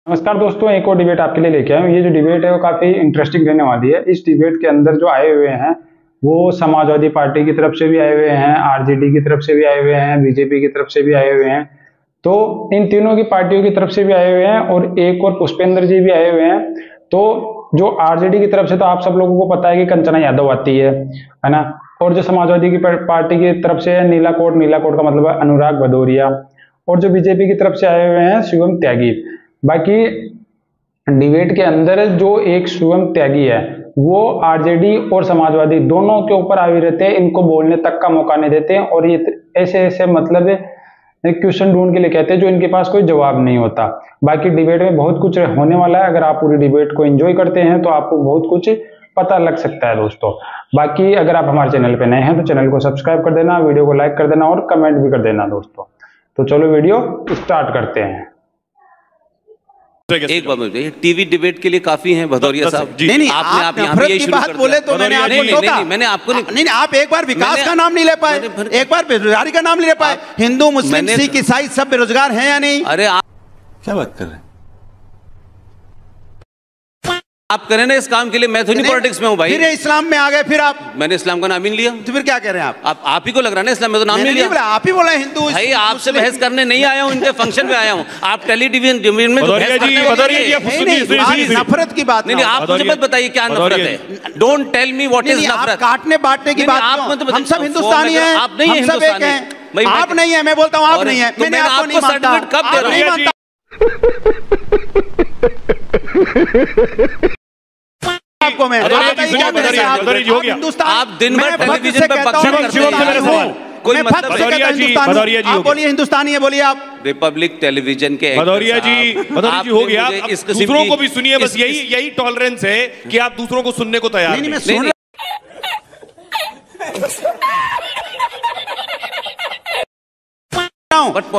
नमस्कार दोस्तों, एक और डिबेट आपके लिए लेके आया हूँ। ये जो डिबेट है वो काफी इंटरेस्टिंग रहने वाली है। इस डिबेट के अंदर जो आए हुए हैं वो समाजवादी पार्टी की तरफ से भी आए हुए हैं, आरजेडी की तरफ से भी आए हुए हैं, बीजेपी की तरफ से भी आए हुए हैं। तो इन तीनों की पार्टियों की तरफ से भी आए हुए हैं और एक और पुष्पेंद्र जी भी आए हुए हैं। तो जो आरजेडी की तरफ से तो आप सब लोगों को पता है कि कंचना यादव आती है ना। और जो समाजवादी की पार्टी की तरफ से है नीला कोट का मतलब है अनुराग भदौरिया। और जो बीजेपी की तरफ से आए हुए हैं शिवम त्यागी। बाकी डिबेट के अंदर जो एक शिवम त्यागी है वो आरजेडी और समाजवादी दोनों के ऊपर आए रहते हैं, इनको बोलने तक का मौका नहीं देते हैं और ये ऐसे मतलब क्वेश्चन ढूंढ के लिए कहते हैं जो इनके पास कोई जवाब नहीं होता। बाकी डिबेट में बहुत कुछ होने वाला है। अगर आप पूरी डिबेट को एंजॉय करते हैं तो आपको बहुत कुछ पता लग सकता है दोस्तों। बाकी अगर आप हमारे चैनल पे नए हैं तो चैनल को सब्सक्राइब कर देना, वीडियो को लाइक कर देना और कमेंट भी कर देना दोस्तों। तो चलो वीडियो स्टार्ट करते हैं। एक बात मुझे टीवी डिबेट के लिए काफी हैं भदौरिया साहब। नहीं आप यहाँ पे यही बात बोले तो मैंने आपको टोका। मैंने आपको नहीं आप एक बार विकास का नाम नहीं ले पाए, एक बार बेरोजगारी का नाम नहीं ले पाए। हिंदू मुस्लिम सिख ईसाई सब बेरोजगार हैं या नहीं? अरे क्या बात कर रहे हैं आप करें ना इस काम के लिए। मैं तो नहीं पॉलिटिक्स में हूँ भाई। फिर इस्लाम में आ गए फिर आप। मैंने इस्लाम का नाम ही नहीं लिया। तो फिर क्या कह रहे हैं आप ही को लग रहा है ना इस्लाम में तो नाम नहीं लिया। आप ही बोला हिंदू। भाई आपसे बहस करने नहीं आया हूँ, इनके फंक्शन पे आया हूँ। आप टेलीविजन में नफरत की बात नहीं। आप मुझे मत बताइए क्या नफरत है। Don't tell me what is नफरत। काटने बांटने की बात। हम सब हिंदुस्तानी हैं। आप नहीं है। आप नहीं है, मैं बोलता हूँ आप नहीं है। मैंने आपको नहीं मानता। कब दे रहा हूँ? आपको मैं आप दिन भर टेलीविजन पे बकचोद करते हैं। कोई मतलब भदौरिया जी आप बोलिए हिंदुस्तानी है, बोलिए आप। रिपब्लिक टेलीविजन के भदौरिया जी हो गया। दूसरों को भी सुनिए, बस यही टॉलरेंस है कि आप दूसरों को सुनने को तैयार नहीं।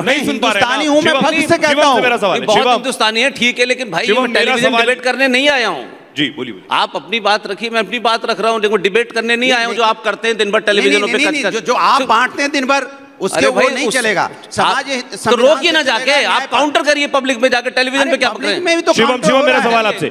नहीं हिंदुस्तानी हूं मैं, भक्त से कहता हूं। मेरा सवाल है बहुत हिंदुस्तानी है, ठीक है, लेकिन भाई मैं टेलीविजन डिबेट करने नहीं आया हूं। जी बोलिए। आप अपनी बात रखिए, मैं अपनी बात रख रहा हूं। देखो डिबेट करने नहीं आया हूं जो आप करते हैं दिन भर टेलीविजन पे। जो आप बांटते हैं दिन भर उसके वो नहीं चलेगा। समाज तो रोकिए ना जाके, आप काउंटर करिए पब्लिक में जाके। टेलीविजन पे क्या पकड़ रहे हैं? शिवम मेरा सवाल आपसे,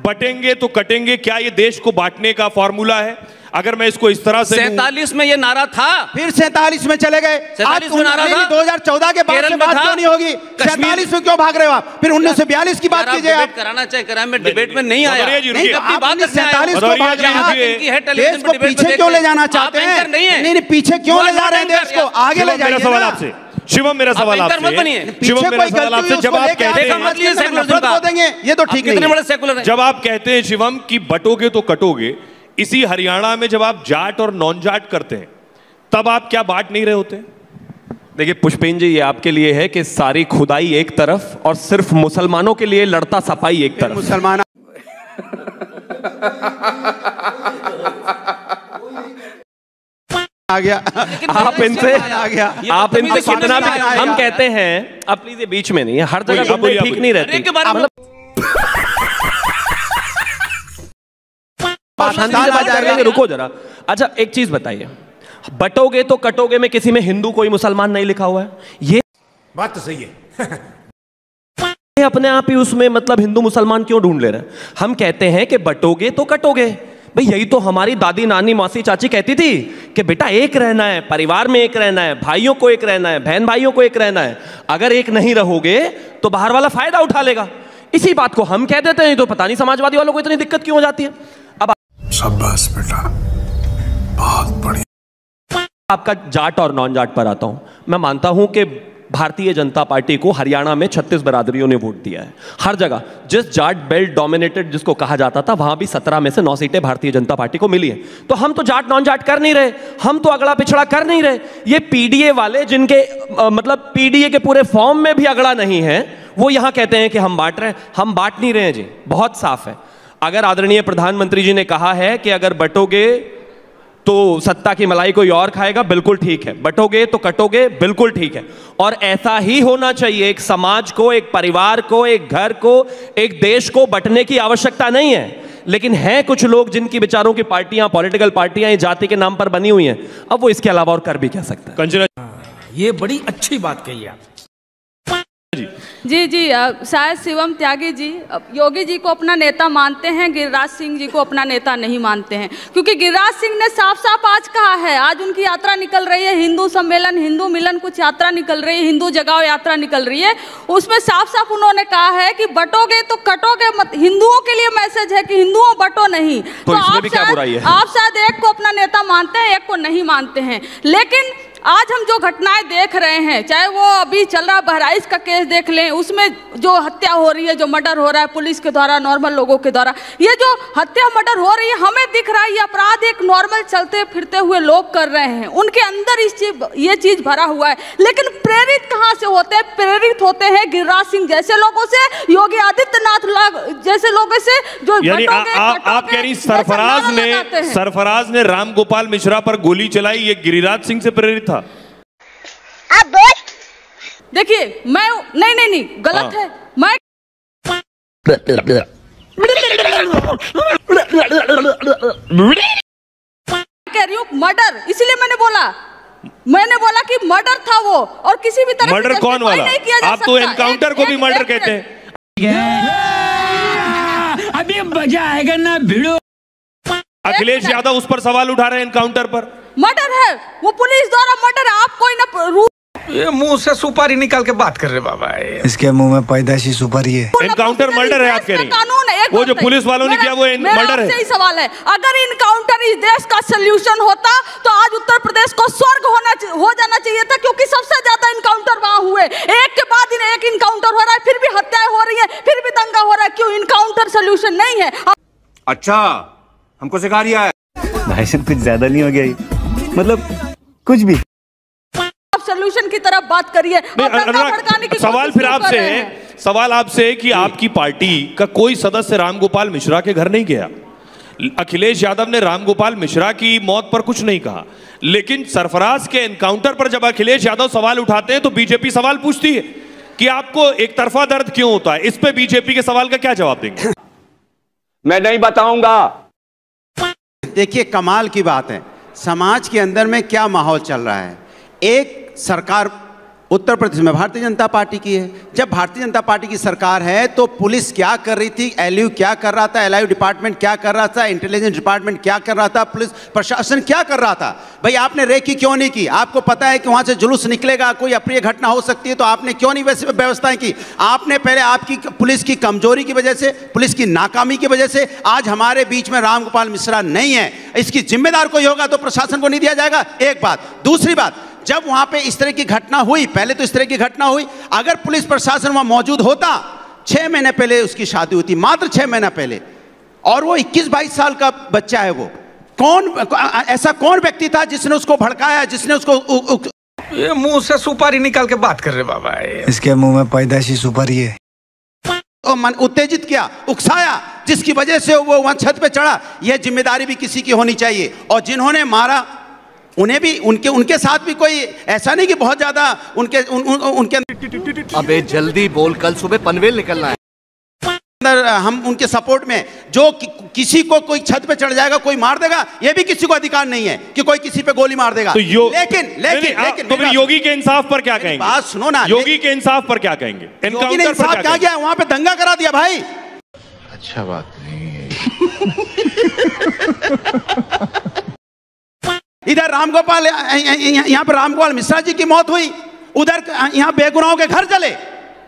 बटेंगे तो कटेंगे, क्या ये देश को बांटने का फॉर्मूला है? अगर मैं इसको इस तरह से 47 में ये नारा था, फिर 47 में चले गए। 47 में नारा था। 2014 के बाद की बात क्यों नहीं होगी? 47 में क्यों भाग रहे हो आप? फिर 1942 की बात कीजिए। आप कराना चाहिए कराएं, मैं डिबेट में नहीं आया। आप 47 को भाग रहे हैं। देश को पीछे क्यों ले जाना चाहते हैं? नहीं पीछे क्यों ले जा रहे हैं देश को? आगे ले जाइए। सवाल आपसे शिवम, मेरा सवाल आपसे, शिवम मेरा सवाल आपसे, जब आप कहते हैं ये तो ठीक नहीं। जब आप कहते हैं शिवम की बटोगे तो कटोगे, इसी हरियाणा में जब आप जाट और नॉन जाट करते हैं तब आप क्या बांट नहीं रहे होते? देखिए पुष्पेंद्र जी, ये आपके लिए है कि सारी खुदाई एक तरफ और सिर्फ मुसलमानों के लिए लड़ता सफाई एक तरफ। मुसलमान आ गया। आप इनसे कितना भी हम कहते हैं, आप प्लीज ये बीच में नहीं है, हर जगह ठीक नहीं रहती। रुको जरा। अच्छा एक चीज बताइए, बटोगे तो कटोगे में किसी में हिंदू कोई मुसलमान नहीं लिखा हुआ है? ये बात तो सही है। अपने आप ही उसमें मतलब हिंदू मुसलमान क्यों ढूंढ ले रहे हैं? हम कहते हैं कि बटोगे तो कटोगे। भाई यही तो हमारी दादी नानी मौसी चाची कहती थी कि बेटा एक रहना है, परिवार में एक रहना है, भाइयों को एक रहना है, बहन भाइयों को एक रहना है। अगर एक नहीं रहोगे तो बाहर वाला फायदा उठा लेगा। इसी बात को हम कह देते हैं तो पता नहीं समाजवादी वालों को इतनी दिक्कत क्यों हो जाती है। अब शाबाश बेटा, बहुत बढ़िया। आपका जाट और नॉन जाट पर आता हूं। मैं मानता हूं कि भारतीय जनता पार्टी को हरियाणा में 36 बरादरियों ने वोट दिया है। हर जगह जिस जाट बेल्ट डोमिनेटेड जिसको कहा जाता था, वहां भी 17 में से 9 सीटें भारतीय जनता पार्टी को मिली है। तो हम तो जाट नॉन जाट कर नहीं रहे, हम तो अगड़ा पिछड़ा कर नहीं रहे। ये पीडीए वाले जिनके मतलब पीडीए के पूरे फॉर्म में भी अगड़ा नहीं है, वो यहां कहते हैं कि हम बांट रहे हैं। हम बांट नहीं रहे हैं जी, बहुत साफ है। अगर आदरणीय प्रधानमंत्री जी ने कहा है कि अगर बटोगे तो सत्ता की मलाई कोई और खाएगा, बिल्कुल ठीक है। बटोगे तो कटोगे, बिल्कुल ठीक है। और ऐसा ही होना चाहिए। एक समाज को, एक परिवार को, एक घर को, एक देश को बंटने की आवश्यकता नहीं है। लेकिन हैं कुछ लोग जिनकी विचारों की पार्टियां, पॉलिटिकल पार्टियां जाति के नाम पर बनी हुई हैं। अब वो इसके अलावा और कर भी क्या सकता है? ये बड़ी अच्छी बात कही आप। जी जी शायद शिवम त्यागी जी योगी जी को अपना नेता मानते हैं, गिरिराज सिंह जी को अपना नेता नहीं मानते हैं, क्योंकि गिरिराज सिंह ने साफ साफ आज कहा है, आज उनकी यात्रा निकल रही है, हिंदू सम्मेलन, हिंदू मिलन कुछ यात्रा निकल रही है, हिंदू जगाओ यात्रा निकल रही है, उसमें साफ साफ उन्होंने कहा है कि बटोगे तो कटोगे मत। हिंदुओं के लिए मैसेज है कि हिंदुओं बटो नहीं। तो आप शायद एक को अपना नेता मानते हैं, एक को नहीं मानते हैं। लेकिन आज हम जो घटनाएं देख रहे हैं, चाहे वो अभी चल रहा बहराइच का केस देख लें, उसमें जो हत्या हो रही है, जो मर्डर हो रहा है पुलिस के द्वारा, नॉर्मल लोगों के द्वारा, ये जो हत्या मर्डर हो रही है, हमें दिख रहा है ये अपराध एक नॉर्मल चलते फिरते हुए लोग कर रहे हैं, उनके अंदर ये चीज भरा हुआ है। लेकिन प्रेरित कहाँ से होते हैं? प्रेरित होते हैं गिरिराज सिंह जैसे लोगों से, योगी आदित्यनाथ जैसे लोगों से, जो आप कह रही सरफराज ने रामगोपाल मिश्रा पर गोली चलाई, ये गिरिराज सिंह से प्रेरित था? आप बोल। देखिए मैं नहीं गलत है। मैं कह रही हूँ मर्डर, इसलिए मैंने बोला कि मर्डर था वो, और किसी भी तरह मर्डर कौन वाला? आप तो एनकाउंटर को भी मर्डर कहते हैं। अभी मजा आएगा ना भिड़ो। अखिलेश यादव उस पर सवाल उठा रहे हैं एनकाउंटर पर। मर्डर है वो, पुलिस द्वारा मर्डर है। आप कोई ना ये मुंह से सुपारी निकाल के बात कर रहे बाबा, इसके मुंह में पैदाशी सुपारी है। एनकाउंटर मर्डर है आप कह रही हैं? वो जो पुलिस वालों ने किया वो मर्डर है। सही सवाल है। अगर इनकाउंटर इस देश का सलूशन होता तो आज उत्तर प्रदेश को स्वर्ग हो जाना चाहिए था, क्योंकि सबसे ज्यादा इनकाउंटर वहां हुए, एक के बाद एक इनकाउंटर हो रहा है, फिर भी हत्याएं हो रही है, फिर भी दंगा हो रहा है। क्यों इनकाउंटर सलूशन नहीं है? अच्छा हमको सिखा दिया है भाई साहब, कुछ ज्यादा नहीं हो गया? मतलब कुछ भी सॉल्यूशन की तरफ बात करिए। सवाल फिर आपसे है, सवाल आपसे कि आपकी पार्टी का कोई सदस्य रामगोपाल मिश्रा के घर नहीं गया। अखिलेश यादव ने रामगोपाल मिश्रा की मौत पर कुछ नहीं कहा, लेकिन सरफराज के एनकाउंटर पर जब अखिलेश यादव सवाल उठाते हैं तो बीजेपी सवाल पूछती है कि आपको एक तरफा दर्द क्यों होता है। इस पे बीजेपी के सवाल का क्या जवाब देंगे? मैं नहीं बताऊंगा। देखिए कमाल की बात है, समाज के अंदर में क्या माहौल चल रहा है। एक सरकार उत्तर प्रदेश में भारतीय जनता पार्टी की है। जब भारतीय जनता पार्टी की सरकार है तो पुलिस क्या कर रही थी, एलयू क्या कर रहा था, एलआईयू डिपार्टमेंट क्या कर रहा था, इंटेलिजेंस डिपार्टमेंट क्या कर रहा था, पुलिस प्रशासन क्या कर रहा था? भाई आपने रेकी क्यों नहीं की? आपको पता है कि वहां से जुलूस निकलेगा, कोई अप्रिय घटना हो सकती है, तो आपने क्यों नहीं वैसी व्यवस्थाएं की? आपने पहले आपकी पुलिस की कमजोरी की वजह से, पुलिस की नाकामी की वजह से आज हमारे बीच में रामगोपाल मिश्रा नहीं है। इसकी जिम्मेदार कोई होगा तो प्रशासन को नहीं दिया जाएगा, एक बात। दूसरी बात, जब वहां पे इस तरह की घटना हुई, पहले तो इस तरह की घटना हुई, अगर पुलिस प्रशासन वहां मौजूद होता, 6 महीने पहले उसकी शादी हुई थी, मात्र 6 महीना पहले, और वो 21-22 साल का बच्चा है। वो ऐसा कौन व्यक्ति था जिसने उसको भड़काया, जिसने उसको ये मुंह से सुपारी निकाल के बात कर रहे बाबा, इसके मुंह में पैदाशी सुपारी है। तो मन उत्तेजित किया, उकसाया, जिसकी वजह से वो वहां छत पे चढ़ा। यह जिम्मेदारी भी किसी की होनी चाहिए। और जिन्होंने मारा उन्हें भी, उनके साथ भी कोई ऐसा नहीं कि बहुत ज्यादा उनके अबे जल्दी बोल, कल सुबह पनवेल निकलना है। हम उनके सपोर्ट में, जो किसी को कोई छत पे चढ़ जाएगा, कोई मार देगा, ये भी किसी को अधिकार नहीं है कि कोई किसी पे गोली मार देगा। तो लेकिन तो योगी के इंसाफ पर क्या कहेंगे? बात सुनो ना, योगी के इंसाफ पर क्या कहेंगे? योगी ने इंसाफ क्या किया? वहां पे दंगा करा दिया भाई। अच्छा बात नहीं है। इधर रामगोपाल, यहाँ पे रामगोपाल मिश्रा जी की मौत हुई, उधर यहाँ बेगुनाहों के घर जले,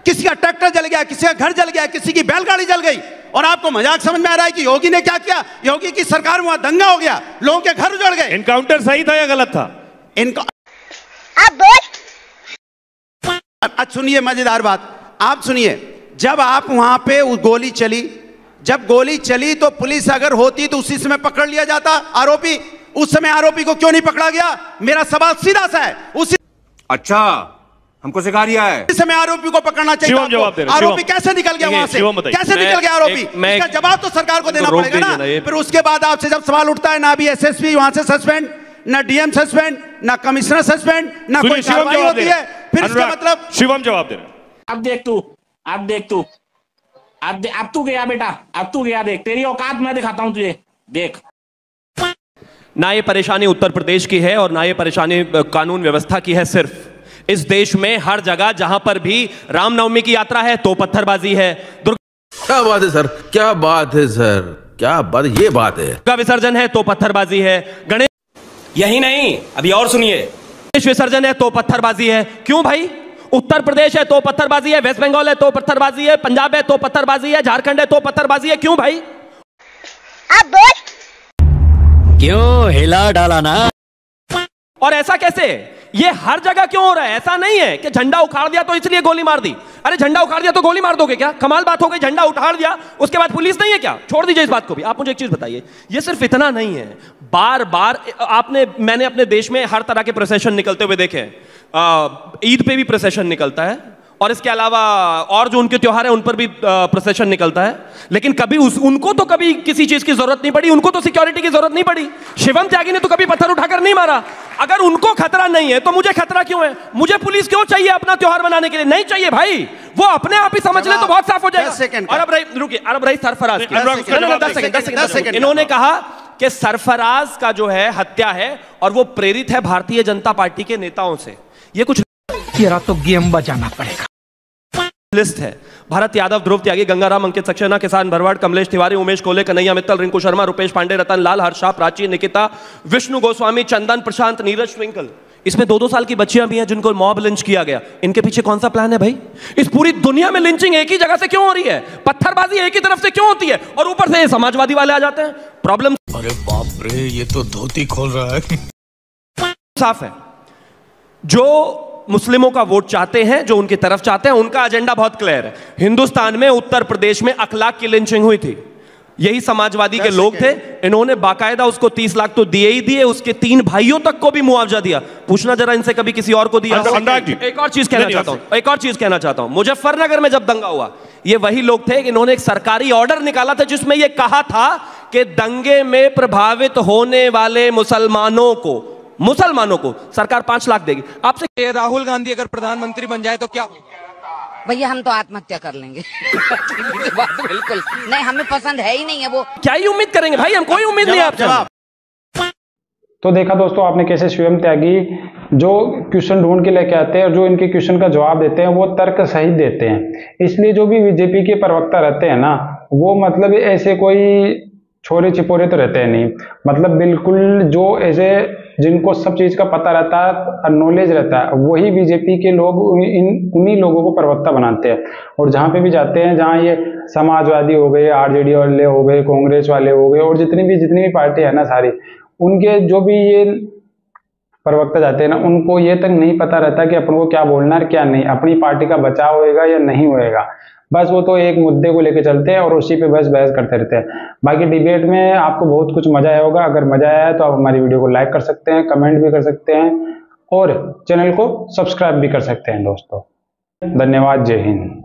किसी का ट्रैक्टर जल गया, किसी का घर जल गया, किसी की बैलगाड़ी जल गई, और आपको मजाक समझ में आ रहा है कि योगी ने क्या किया? योगी की सरकार में वहां दंगा हो गया, लोगों के घर उजड़ गए। एनकाउंटर सही था या गलत था? अब सुनिए मजेदार बात, आप सुनिए। जब आप वहां पे गोली चली, जब गोली चली तो पुलिस अगर होती तो उसी समय पकड़ लिया जाता आरोपी। उस समय आरोपी को क्यों नहीं पकड़ा गया? मेरा सवाल सीधा सा है। उसी अच्छा हमको सिखा दिया है, इस समय आरोपी को पकड़ना चाहिए। आरोपी कैसे निकल गया वहां से? कैसे निकल गया आरोपी? इसका जवाब तो सरकार को देना पड़ेगा ना। फिर उसके बाद आपसे जब सवाल उठता है, ना अभी एसएसपी वहां से सस्पेंड, ना डीएम सस्पेंड, ना कमिश्नर सस्पेंड, ना कोई कार्रवाई होती है, फिर इसका मतलब शिवम जवाब दे रहा। अब देख तू, अब तू गया बेटा, अब तू गया, देख तेरी औकात मैं दिखाता हूं तुझे, देख। ना ये परेशानी उत्तर प्रदेश की है और ना ये परेशानी कानून व्यवस्था की है सिर्फ। इस देश में हर जगह जहां पर भी रामनवमी की यात्रा है तो पत्थरबाजी है, क्या बात है सर, क्या बात है सर, क्या बात, ये बात है, दुर्गा विसर्जन है तो पत्थरबाजी है, गणेश, यही नहीं अभी और सुनिए, गणेश विसर्जन है तो पत्थरबाजी है। क्यों भाई? उत्तर प्रदेश है तो पत्थरबाजी है, वेस्ट बंगाल है तो पत्थरबाजी है, पंजाब है तो पत्थरबाजी है, झारखंड है तो पत्थरबाजी है। क्यों भाई? अब क्यों हिला डाला ना? और ऐसा कैसे? ये हर जगह क्यों हो रहा है? ऐसा नहीं है कि झंडा उखाड़ दिया तो इसलिए गोली मार दी। अरे झंडा उखाड़ दिया तो गोली मार दोगे क्या? कमाल बात हो गई। झंडा उखाड़ दिया उसके बाद पुलिस नहीं है क्या? छोड़ दीजिए इस बात को भी। आप मुझे एक चीज बताइए, ये सिर्फ इतना नहीं है, बार बार मैंने अपने देश में हर तरह के प्रोसेशन निकलते हुए देखे। ईद पे भी प्रोसेशन निकलता है और इसके अलावा और जो उनके त्योहार है उन पर भी प्रोसेशन निकलता है, लेकिन कभी उनको तो कभी किसी चीज की जरूरत नहीं पड़ी, उनको तो सिक्योरिटी की जरूरत नहीं पड़ी। शिवम त्यागी ने तो कभी पत्थर उठाकर नहीं मारा। अगर उनको खतरा नहीं है तो मुझे खतरा क्यों है? मुझे पुलिस क्यों चाहिए अपना त्योहार मनाने के लिए? नहीं चाहिए भाई, वो अपने आप ही समझ ले तो बहुत साफ हो जाएगा। और अब रुकिए, अब रही सरफराज की। 10 सेकंड। इन्होंने कहा कि सरफराज का जो है हत्या है और वो प्रेरित है भारतीय जनता पार्टी के नेताओं से। ये कुछ तो गेम बजाना पड़ेगा। लिस्ट है: भारत यादव, ध्रुव त्यागी, गंगाराम, अंकित सक्सेना, किसान भरवाड़, कमलेश तिवारी, उमेश कोले, कन्हैया मित्तल, रिंकू शर्मा, रुपेश पांडे, रतन लाल, हर्षा, प्राची, निकिता, विष्णु गोस्वामी, चंदन, प्रशांत, नीरज, ट्विंकल। इसमें 2-2 साल की बच्चियां भी हैं जिनको मॉब लिंच किया गया। इनके पीछे कौन सा प्लान है भाई? इस पूरी दुनिया में लिंचिंग एक ही जगह से क्यों हो रही है? पत्थरबाजी एक ही तरफ से क्यों होती है? और ऊपर से समाजवादी वाले आ जाते हैं। प्रॉब्लम, अरे बाप रे, ये तो धोती खोल रहा है। साफ है, जो मुस्लिमों का वोट चाहते हैं, जो उनकी तरफ चाहते हैं, उनका एजेंडा बहुत क्लियर है। हिंदुस्तान में उत्तर प्रदेश में अखलाक की लिंचिंग हुई थी, यही समाजवादी के लोग थे। इन्होंने बाकायदा उसको 30 लाख तो दिए ही दिए, उसके 3 भाइयों तक को भी मुआवजा दिया। पूछना जरा इनसे कभी किसी और को दिया? एक और चीज कहना चाहता हूं, मुजफ्फरनगर में जब दंगा हुआ, ये वही लोग थे, इन्होंने एक सरकारी ऑर्डर निकाला था जिसमें यह कहा था कि दंगे में प्रभावित होने वाले मुसलमानों को सरकार 5 लाख देगी। आपसे राहुल गांधी अगर प्रधानमंत्री बन जाए तो क्या? भैया हम तो आत्महत्या कर लेंगे। बिल्कुल नहीं, हमें पसंद है ही नहीं है वो। क्या ही उम्मीद करेंगे भाई? हम कोई उम्मीद नहीं आपसे। तो देखा दोस्तों आपने कैसे शिवम त्यागी जो क्वेश्चन ढूंढ के लेके आते हैं और जो इनके क्वेश्चन का जवाब देते हैं वो तर्क सहित देते हैं। इसलिए जो भी बीजेपी के प्रवक्ता रहते हैं ना, वो मतलब ऐसे कोई छोरे छिपोरे तो रहते हैं नहीं, मतलब बिल्कुल जो ऐसे जिनको सब चीज का पता रहता है, नॉलेज रहता है, वही बीजेपी के लोग उन्हीं लोगों को प्रवक्ता बनाते हैं। और जहाँ पे भी जाते हैं, जहाँ ये समाजवादी हो गए, आरजेडी वाले हो गए, कांग्रेस वाले हो गए, और जितनी भी पार्टी है ना सारी, उनके जो भी ये प्रवक्ता जाते हैं ना, उनको ये तक नहीं पता रहता कि अपन को क्या बोलना है क्या नहीं, अपनी पार्टी का बचाव होएगा या नहीं होएगा। बस वो तो एक मुद्दे को लेके चलते हैं और उसी पे बस बहस करते रहते हैं। बाकी डिबेट में आपको बहुत कुछ मजा आया होगा। अगर मजा आया है तो आप हमारी वीडियो को लाइक कर सकते हैं, कमेंट भी कर सकते हैं और चैनल को सब्सक्राइब भी कर सकते हैं दोस्तों। धन्यवाद, जय हिंद।